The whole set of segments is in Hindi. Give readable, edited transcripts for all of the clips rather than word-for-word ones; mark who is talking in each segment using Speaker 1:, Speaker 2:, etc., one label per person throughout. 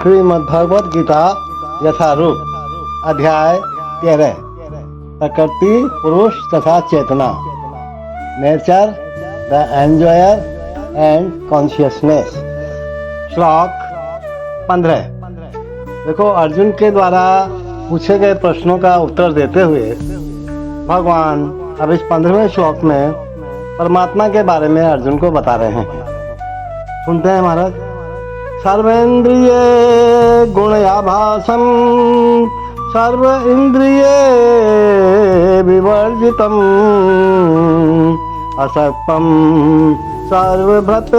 Speaker 1: श्रीमद्भगवद गीता यथारूप अध्याय 13 प्रकृति पुरुष तथा चेतना nature the enjoyer and consciousness. श्लोक 15। देखो, अर्जुन के द्वारा पूछे गए प्रश्नों का उत्तर देते हुए भगवान अब इस 15वें श्लोक में परमात्मा के बारे में अर्जुन को बता रहे हैं। सुनते हैं महाराज। सर्वेन्द्रिय गुणयाभासम सर्व इंद्रिय विवर्जितम असक्तम सर्वभृत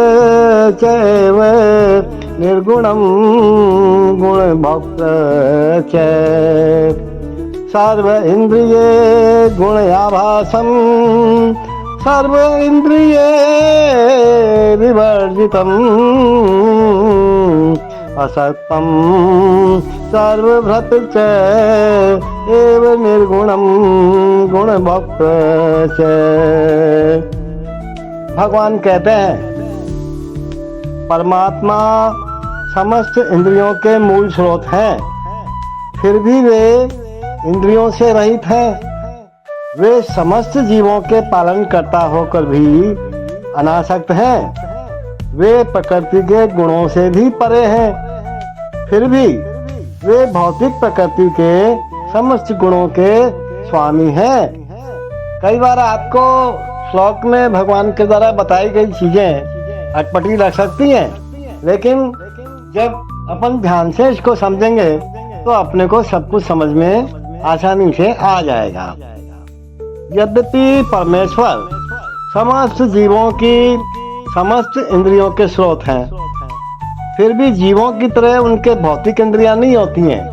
Speaker 1: चैव निर्गुणम गुणभोक्त च। सर्व इंद्रिय गुणयाभासम सर्व इंद्रिय विवर्जितम असक्तम सर्वभृत च एव निर्गुणम गुणभोक्त च। भगवान कहते हैं परमात्मा समस्त इंद्रियों के मूल स्रोत हैं, फिर भी वे इंद्रियों से रहित हैं। वे समस्त जीवों के पालन करता होकर भी अनासक्त हैं। वे प्रकृति के गुणों से भी परे हैं, फिर भी वे भौतिक प्रकृति के समस्त गुणों के स्वामी हैं। कई बार आपको श्लोक में भगवान के द्वारा बताई गई चीजें अटपटी लग सकती हैं, लेकिन जब अपन ध्यान से इसको समझेंगे तो अपने को सब कुछ समझ में आसानी से आ जाएगा। यद्यपि परमेश्वर समस्त जीवों की समस्त इंद्रियों के स्रोत हैं, फिर भी जीवों की तरह उनके भौतिक इंद्रियां नहीं होती हैं।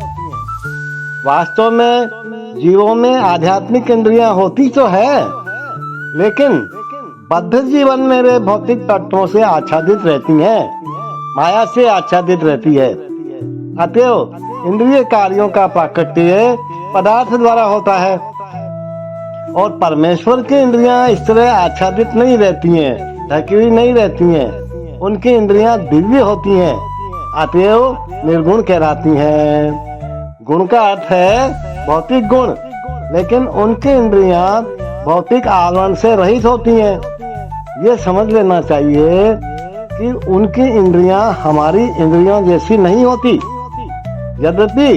Speaker 1: वास्तव में जीवों में आध्यात्मिक इंद्रियां होती तो है, लेकिन बद्ध जीवन में वे भौतिक तत्वों से आच्छादित रहती हैं, माया से आच्छादित रहती है। अतएव इंद्रिय कार्यों का प्राकट्य पदार्थ द्वारा होता है और परमेश्वर की इंद्रियां इस तरह आच्छादित नहीं रहती हैं, ढकी हुई नहीं रहती हैं। उनकी इंद्रियां दिव्य होती हैं, अतएव निर्गुण कहलाती हैं। गुण का अर्थ है भौतिक गुण, लेकिन उनकी इंद्रियां भौतिक आवरण से रहित होती हैं। ये समझ लेना चाहिए कि उनकी इंद्रियां हमारी इंद्रियों जैसी नहीं होती। यद्यपि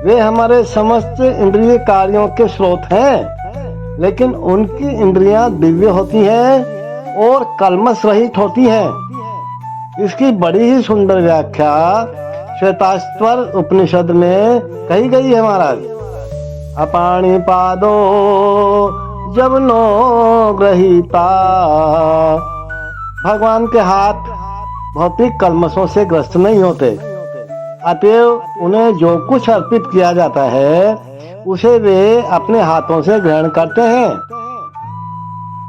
Speaker 1: वे हमारे समस्त इंद्रिय कार्यों के स्रोत हैं, लेकिन उनकी इंद्रियां दिव्य होती हैं और कलमश रहित होती हैं। इसकी बड़ी ही सुंदर व्याख्या श्वेताश्वर उपनिषद में कही गई है महाराज। अपाणि पादो जब नो ग्रहीता। भगवान के हाथ भौतिक कलमशों से ग्रस्त नहीं होते, अतएव उन्हें जो कुछ अर्पित किया जाता है उसे वे अपने हाथों से ग्रहण करते हैं।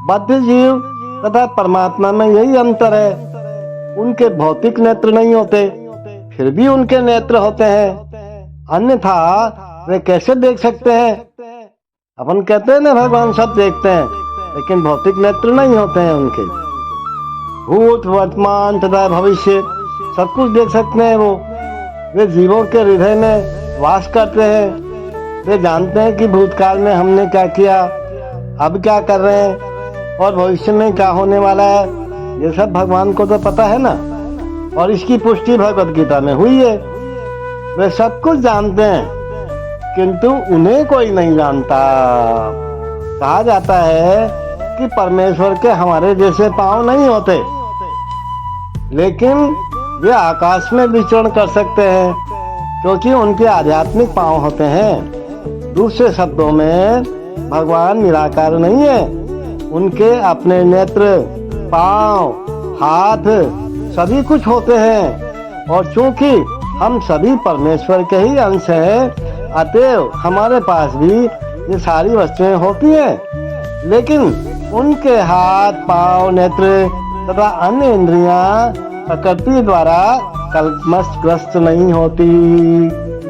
Speaker 1: बद्ध जीव तथा परमात्मा में यही अंतर है। उनके भौतिक नेत्र नहीं होते, फिर भी उनके नेत्र होते हैं, अन्यथा वे कैसे देख सकते हैं? अपन कहते हैं ना भगवान सब देखते हैं, लेकिन भौतिक नेत्र नहीं होते हैं उनके। भूत वर्तमान तथा भविष्य सब कुछ देख सकते हैं वो। वे जीवों के हृदय में वास करते हैं। वे जानते हैं कि भूतकाल में हमने क्या किया, अब क्या कर रहे हैं और भविष्य में क्या होने वाला है। ये सब भगवान को तो पता है ना, और इसकी पुष्टि भगवद गीता में हुई है। वे सब कुछ जानते हैं, किंतु उन्हें कोई नहीं जानता। कहा जाता है कि परमेश्वर के हमारे जैसे पांव नहीं होते, लेकिन वे आकाश में विचरण कर सकते हैं, क्योंकि उनके आध्यात्मिक पांव होते हैं। दूसरे शब्दों में भगवान निराकार नहीं है। उनके अपने नेत्र, पांव, हाथ सभी कुछ होते हैं, और चूंकि हम सभी परमेश्वर के ही अंश हैं, अतएव हमारे पास भी ये सारी वस्तुएं होती हैं। लेकिन उनके हाथ, पांव, नेत्र तथा अन्य इंद्रियां प्रकृति द्वारा कलमशग्रस्त नहीं होती।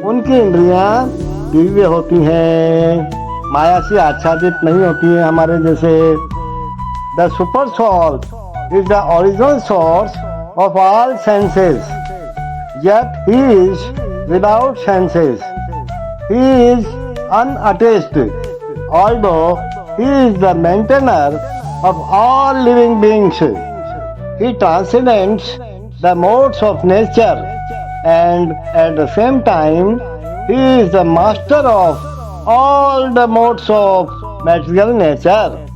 Speaker 1: उनकी इंद्रियां दिव्य होती हैं, माया से आच्छादित नहीं होती हैं हमारे जैसे। The super soul is the original source of all senses. yet he is without senses. He is unattached, although he is the maintainer of all living beings. He transcends the modes of nature, and at the same time, he is the master of all the modes of material nature.